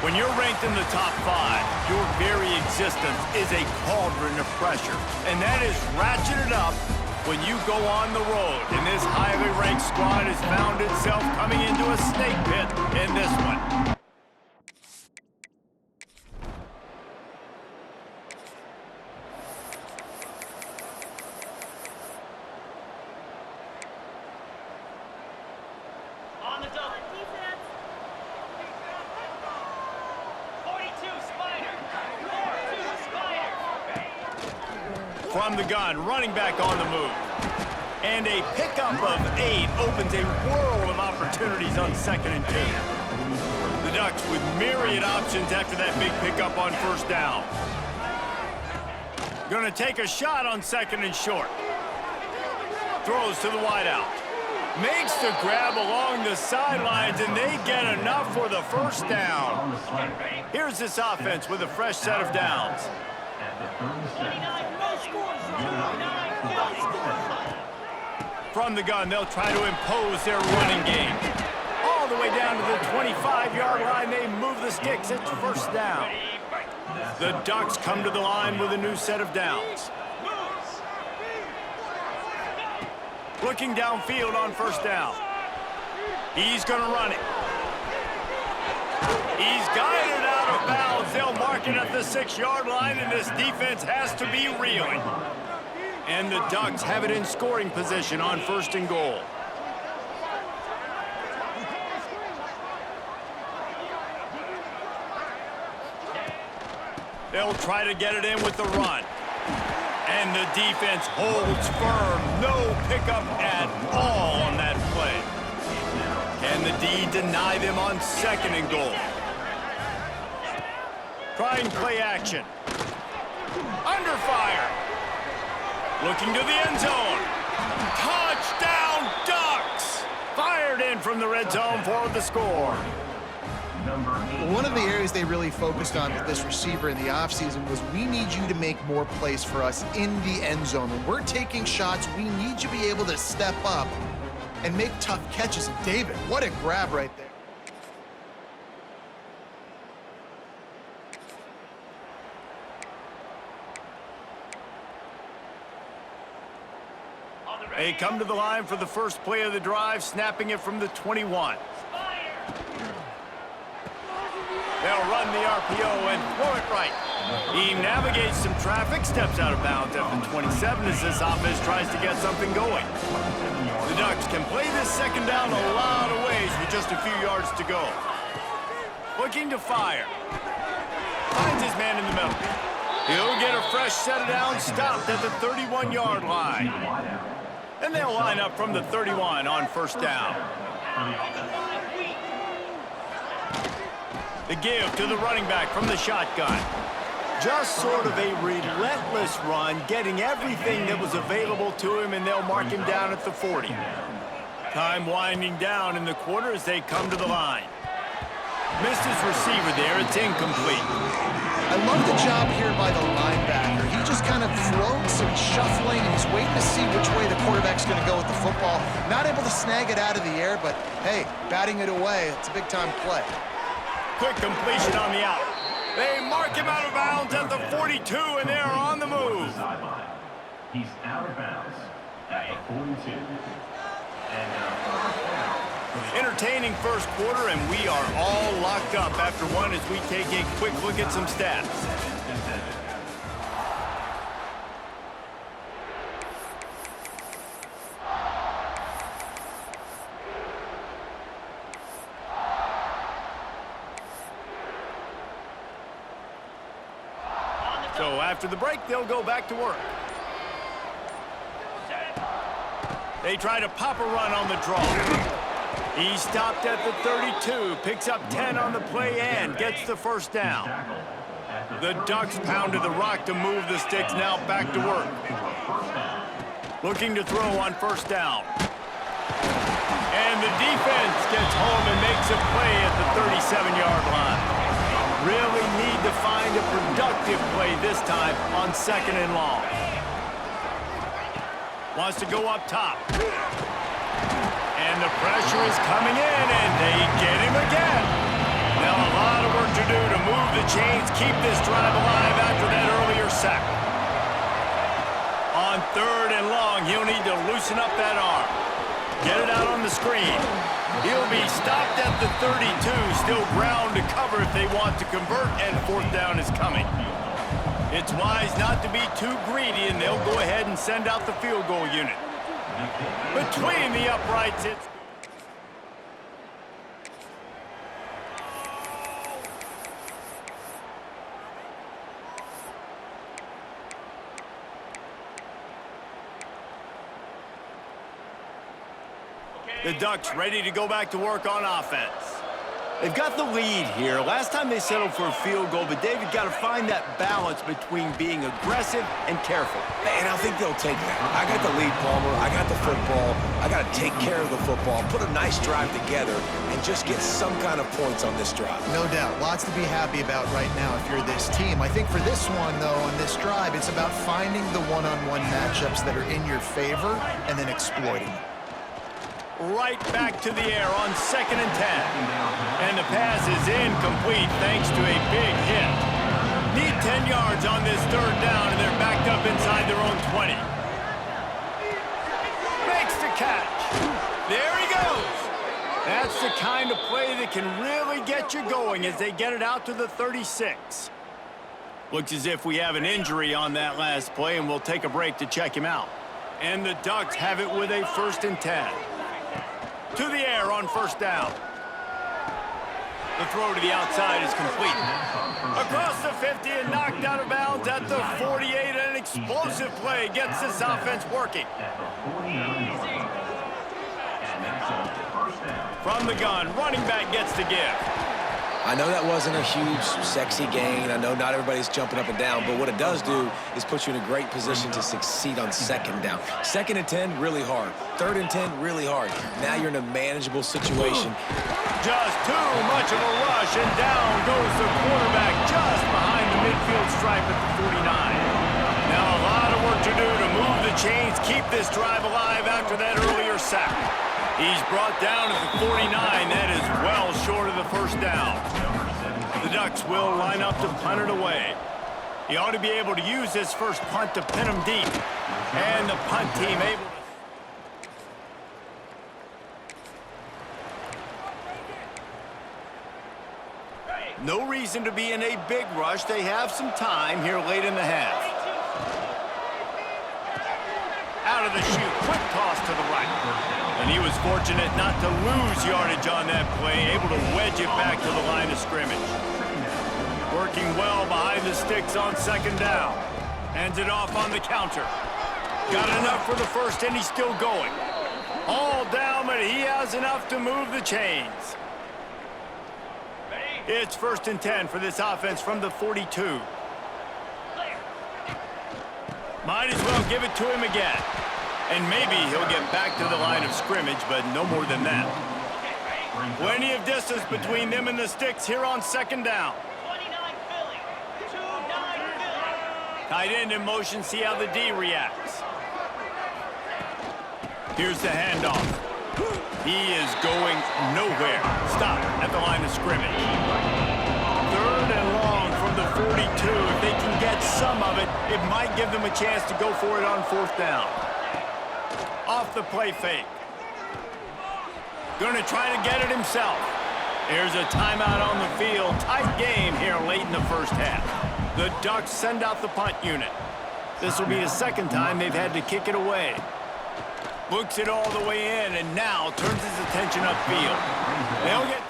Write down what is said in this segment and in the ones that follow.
When you're ranked in the top 5, your very existence is a cauldron of pressure. And that is ratcheted up when you go on the road. And this highly ranked squad has found itself coming into a snake pit in this one. On the double. Defense. 42 Spider. 42 Spider. From the gun, running back on the move. And a pickup of 8 opens a world of opportunities on 2nd and 2. The Ducks with myriad options after that big pickup on first down. Gonna take a shot on 2nd and short. Throws to the wideout. Makes the grab along the sidelines, and they get enough for the first down. Here's this offense with a fresh set of downs. From the gun, they'll try to impose their running game. All the way down to the 25-yard line, they move the sticks. It's first down. The Ducks come to the line with a new set of downs. Looking downfield on first down. He's going to run it. He's guided out of bounds. They'll mark it at the 6-yard line, and this defense has to be reeling. And the Ducks have it in scoring position on 1st and goal. They'll try to get it in with the run. And the defense holds firm. No pickup at all on that play. Can the D deny them on 2nd and goal? Trying play action. Under fire. Looking to the end zone. Touchdown, Ducks! Fired in from the red zone for the score. One of the areas they really focused on with this receiver in the offseason was we need you to make more plays for us in the end zone. When we're taking shots, we need you to be able to step up and make tough catches. And David, what a grab right there. They come to the line for the first play of the drive, snapping it from the 21. They'll run the RPO and throw it right. He navigates some traffic, steps out of bounds at the 27 as this offense tries to get something going. The Ducks can play this 2nd down a lot of ways with just a few yards to go. Looking to fire. Finds his man in the middle. He'll get a fresh set of downs, stopped at the 31-yard line. And they'll line up from the 31 on first down. The give to the running back from the shotgun. Just sort of a relentless run, getting everything that was available to him, and they'll mark him down at the 40. Time winding down in the quarter as they come to the line. Missed his receiver there. It's incomplete. I love the job here by the linebacker. He just kind of floats and shuffling, and he's waiting to see which way the quarterback's going to go with the football. Not able to snag it out of the air, but hey, batting it away, it's a big-time play. Quick completion on the out. They mark him out of bounds at the 42, and they're on the move. He's out of bounds at the 42. Entertaining first quarter, and we are all locked up after one as we take a quick look at some stats. After the break, they'll go back to work. They try to pop a run on the draw. He stopped at the 32, picks up 10 on the play and gets the first down. The Ducks pounded the rock to move the sticks, now back to work. Looking to throw on first down. And the defense gets home and makes a play at the 37-yard line. Really need to find a productive play this time on second and long. Wants to go up top. And the pressure is coming in, and they get him again. Now a lot of work to do to move the chains, keep this drive alive after that earlier sack. On third and long, he'll need to loosen up that arm. Get it out on the screen. He'll be stopped at the 32, still ground to cover if they want to convert, and fourth down is coming. It's wise not to be too greedy, and they'll go ahead and send out the field goal unit. Between the uprights, it's... The Ducks ready to go back to work on offense. They've got the lead here. Last time they settled for a field goal, but David got to find that balance between being aggressive and careful. And I think they'll take that. I got the lead, Palmer. I got the football. I got to take care of the football, put a nice drive together, and just get some kind of points on this drive. No doubt. Lots to be happy about right now if you're this team. I think for this one, though, on this drive, it's about finding the one-on-one matchups that are in your favor and then exploiting them. Right back to the air on 2nd and 10. And the pass is incomplete thanks to a big hit. Need 10 yards on this third down, and they're backed up inside their own 20. Makes the catch. There he goes. That's the kind of play that can really get you going as they get it out to the 36. Looks as if we have an injury on that last play, and we'll take a break to check him out. And the Ducks have it with a 1st and 10. To the air on first down. The throw to the outside is complete. Across the 50 and knocked out of bounds at the 48. An explosive play gets this offense working. From the gun, running back gets the give. I know that wasn't a huge, sexy gain. I know not everybody's jumping up and down, but what it does do is put you in a great position to succeed on second down. 2nd and 10, really hard. 3rd and 10, really hard. Now you're in a manageable situation. Just too much of a rush, and down goes the quarterback just behind the midfield stripe at the 49. Now a lot of work to do to move the chains, keep this drive alive after that earlier sack. He's brought down at the 49. That is well short of the first down. The Ducks will line up to punt it away. He ought to be able to use this first punt to pin him deep. And the punt team able to... No reason to be in a big rush. They have some time here late in the half. Out of the chute, quick toss to the right. And he was fortunate not to lose yardage on that play, able to wedge it back to the line of scrimmage. Working well behind the sticks on 2nd down. Hands it off on the counter. Got enough for the first, and he's still going. All down, but he has enough to move the chains. It's 1st and 10 for this offense from the 42. Might as well give it to him again. And maybe he'll get back to the line of scrimmage, but no more than that. Plenty of distance between them and the sticks here on 2nd down. 29 Philly. 2-9 Philly. Tight end in motion, see how the D reacts. Here's the handoff. He is going nowhere. Stop at the line of scrimmage. 3rd and long from the 42. If they can get some of it, it might give them a chance to go for it on 4th down. Off the play fake. Gonna try to get it himself. There's a timeout on the field. Tight game here late in the first half. The Ducks send out the punt unit. This will be the 2nd time they've had to kick it away. Looks it all the way in, and now turns his attention upfield. They'll get...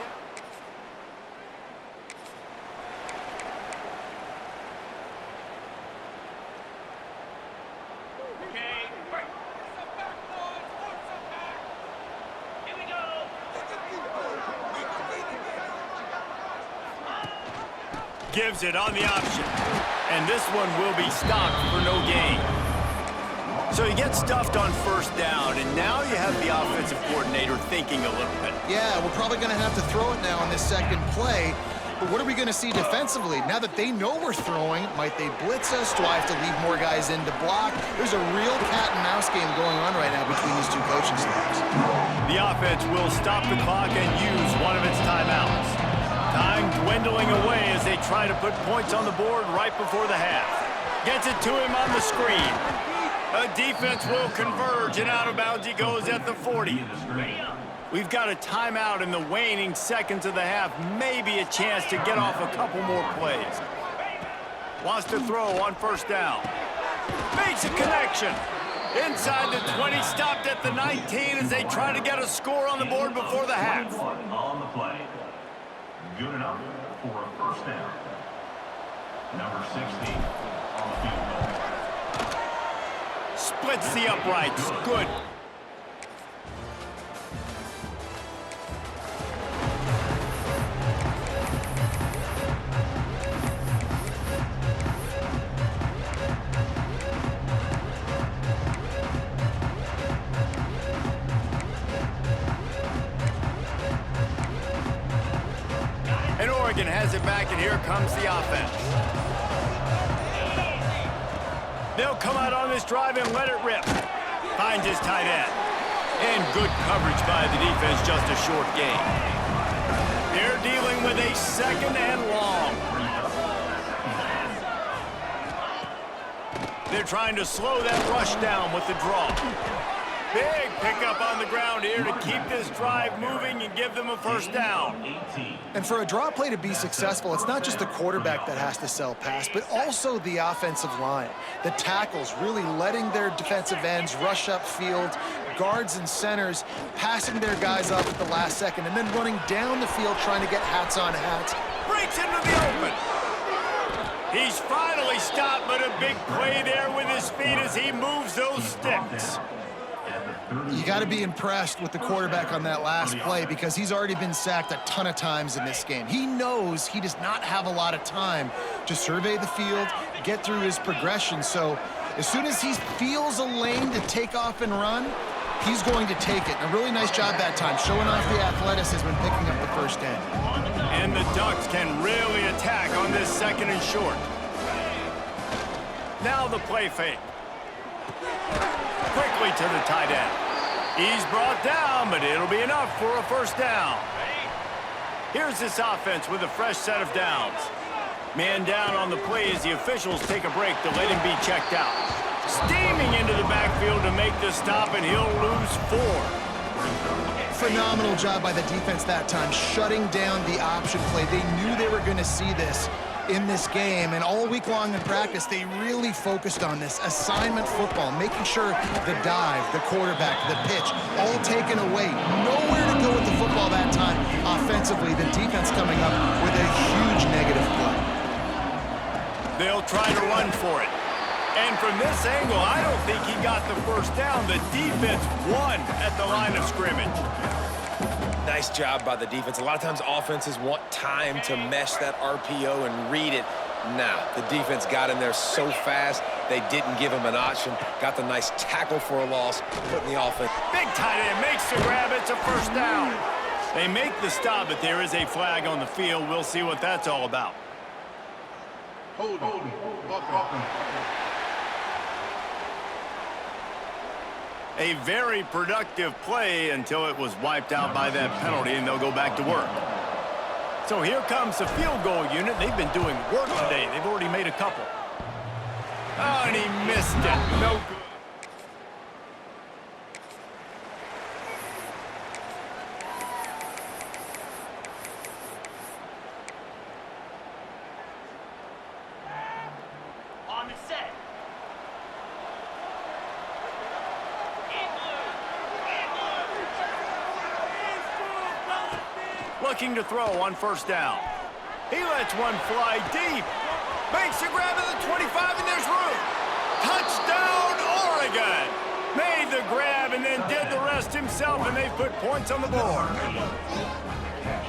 gives it on the option. And this one will be stopped for no gain. So he gets stuffed on first down, and now you have the offensive coordinator thinking a little bit. Yeah, we're probably going to have to throw it now on this second play. But what are we going to see defensively? Now that they know we're throwing, might they blitz us? Do I have to leave more guys in to block? There's a real cat and mouse game going on right now between these two coaching staffs. The offense will stop the clock and use one of its timeouts. Time dwindling away as they try to put points on the board right before the half. Gets it to him on the screen. A defense will converge, and out of bounds he goes at the 40. We've got a timeout in the waning seconds of the half. Maybe a chance to get off a couple more plays. Wants to throw on first down. Makes a connection. Inside the 20, stopped at the 19 as they try to get a score on the board before the half. On the play. Good enough for a first down. Number 60 on the field goal. Splits the uprights. Good. And Oregon has it back, and here comes the offense. They'll come out on this drive and let it rip. Finds his tight end. And good coverage by the defense, just a short gain. They're dealing with a second and long. They're trying to slow that rush down with the draw. Big pickup on the ground here to keep this drive moving and give them a first down. And for a draw play to be successful, it's not just the quarterback that has to sell pass, but also the offensive line. The tackles really letting their defensive ends rush upfield, guards and centers passing their guys up at the last second, and then running down the field trying to get hats on hats. Breaks into the open. He's finally stopped, but a big play there with his feet as he moves those sticks. You got to be impressed with the quarterback on that last play because he's already been sacked a ton of times in this game. He knows he does not have a lot of time to survey the field, get through his progression. So as soon as he feels a lane to take off and run, he's going to take it. And a really nice job that time, showing off the athleticism and picking up the first down. And the Ducks can really attack on this second and short. Now the play fake. Quickly to the tight end. He's brought down, but it'll be enough for a first down. Here's this offense with a fresh set of downs. Man down on the play as the officials take a break to let him be checked out. Steaming into the backfield to make the stop, and he'll lose 4. Phenomenal job by the defense that time, shutting down the option play. They knew they were going to see this in this game, and all week long in practice, they really focused on this assignment football, making sure the dive, the quarterback, the pitch, all taken away. Nowhere to go with the football that time offensively. The defense coming up with a huge negative play. They'll try to run for it. And from this angle, I don't think he got the first down. The defense won at the line of scrimmage. Nice job by the defense. A lot of times offenses want time to mesh that RPO and read it. Nah, the defense got in there so fast, they didn't give him an option. Got the nice tackle for a loss, putting the offense. Big tight end makes the grab. It's a first down. They make the stop, but there is a flag on the field. We'll see what that's all about. A very productive play until it was wiped out by that penalty, and they'll go back to work. So here comes the field goal unit. They've been doing work today. They've already made a couple. Oh, and he missed it. No good. On the set. Looking to throw on first down. He lets one fly deep. Makes the grab at the 25, and there's room. Touchdown, Oregon. Made the grab and then did the rest himself, and they put points on the board.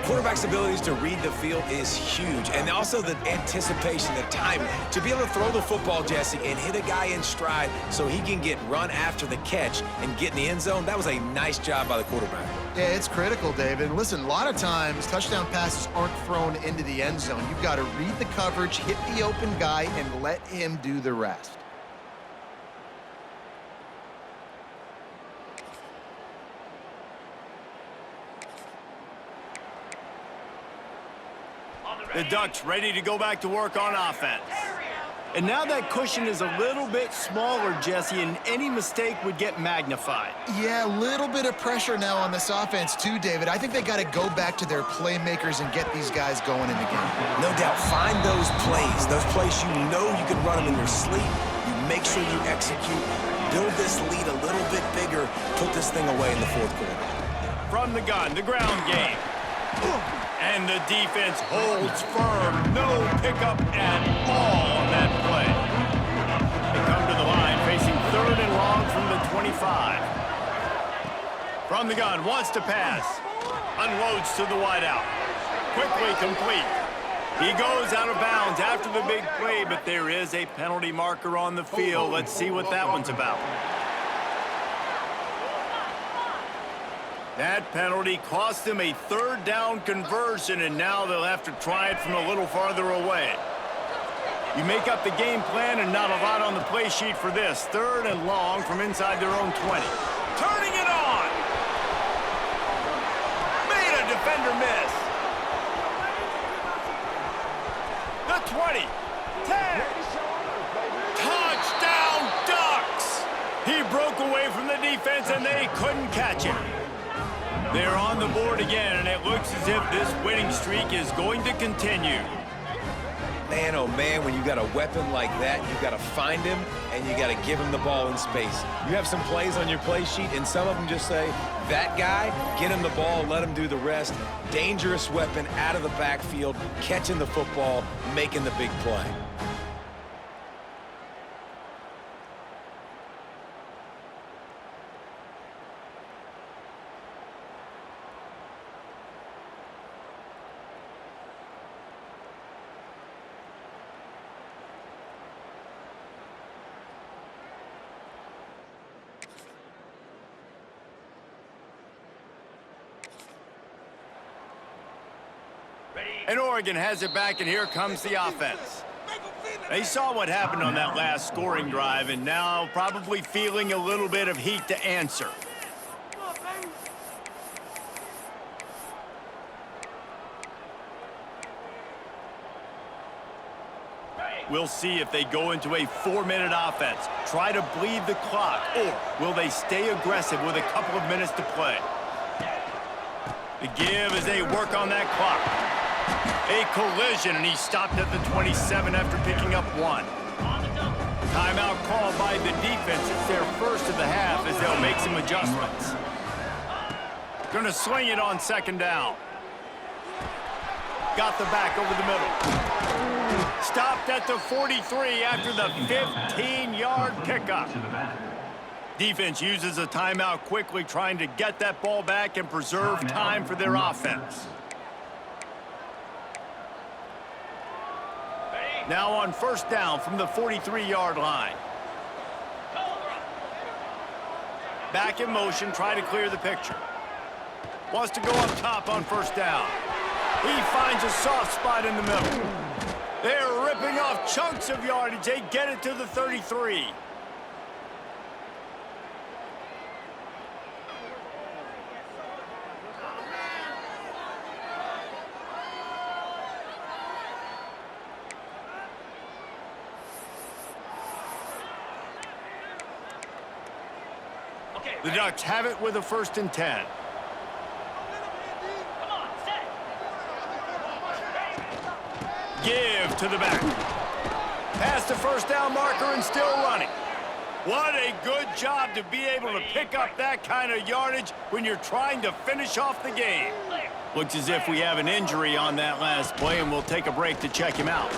Quarterback's abilities to read the field is huge. And also the anticipation, the timing. To be able to throw the football, Jesse, and hit a guy in stride so he can get run after the catch and get in the end zone, that was a nice job by the quarterback. Yeah, it's critical, David. And listen, a lot of times, touchdown passes aren't thrown into the end zone. You've got to read the coverage, hit the open guy, and let him do the rest. The Ducks ready to go back to work on offense. And now that cushion is a little bit smaller, Jesse, and any mistake would get magnified. Yeah, a little bit of pressure now on this offense too, David. I think they got to go back to their playmakers and get these guys going in the game. No doubt. Find those plays you know you can run them in your sleep. You make sure you execute. Build this lead a little bit bigger. Put this thing away in the fourth quarter. From the gun, the ground game. And the defense holds firm. No pickup at all on that play. They come to the line facing 3rd and long from the 25. From the gun, wants to pass. Unloads to the wideout. Quickly complete. He goes out of bounds after the big play, but there is a penalty marker on the field. Let's see what that one's about. That penalty cost them a 3rd down conversion, and now they'll have to try it from a little farther away. You make up the game plan and not a lot on the play sheet for this. 3rd and long from inside their own 20. Turning it on! Made a defender miss. The 20. 10. Touchdown Ducks! He broke away from the defense and they couldn't catch him. They're on the board again, and it looks as if this winning streak is going to continue. Man, oh man, when you got a weapon like that, you got to find him, and you got to give him the ball in space. You have some plays on your play sheet, and some of them just say, that guy, get him the ball, let him do the rest. Dangerous weapon out of the backfield, catching the football, making the big play. And Oregon has it back, and here comes the offense. They saw what happened on that last scoring drive, and now probably feeling a little bit of heat to answer. We'll see if they go into a 4-minute offense, try to bleed the clock, or will they stay aggressive with a couple of minutes to play? The give as they work on that clock. A collision, and he stopped at the 27 after picking up 1. Timeout called by the defense. It's their first of the half as they'll make some adjustments. Gonna swing it on 2nd down. Got the back over the middle. Stopped at the 43 after the 15-yard pickup. Defense uses a timeout quickly, trying to get that ball back and preserve time for their offense. Now on 1st down from the 43-yard line. Back in motion, try to clear the picture. Wants to go up top on 1st down. He finds a soft spot in the middle. They're ripping off chunks of yardage. They get it to the 33. The Ducks have it with a 1st and 10. Come on, set. Give to the back. Past the 1st down marker and still running. What a good job to be able to pick up that kind of yardage when you're trying to finish off the game. Looks as if we have an injury on that last play, and we'll take a break to check him out.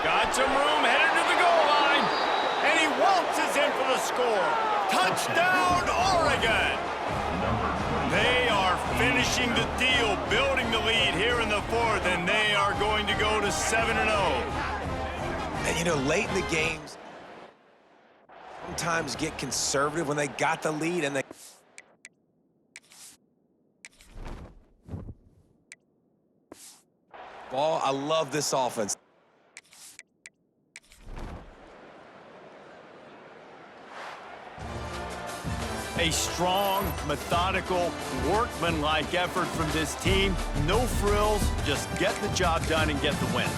Got some room headed to the goal line. And he waltzes in for the score. Touchdown, Oregon! They are finishing the deal, building the lead here in the fourth, and they are going to go to 7-0. And, you know, late in the games, sometimes get conservative when they got the lead and they... Ball, I love this offense. A strong, methodical, workmanlike effort from this team. No frills, just get the job done and get the win.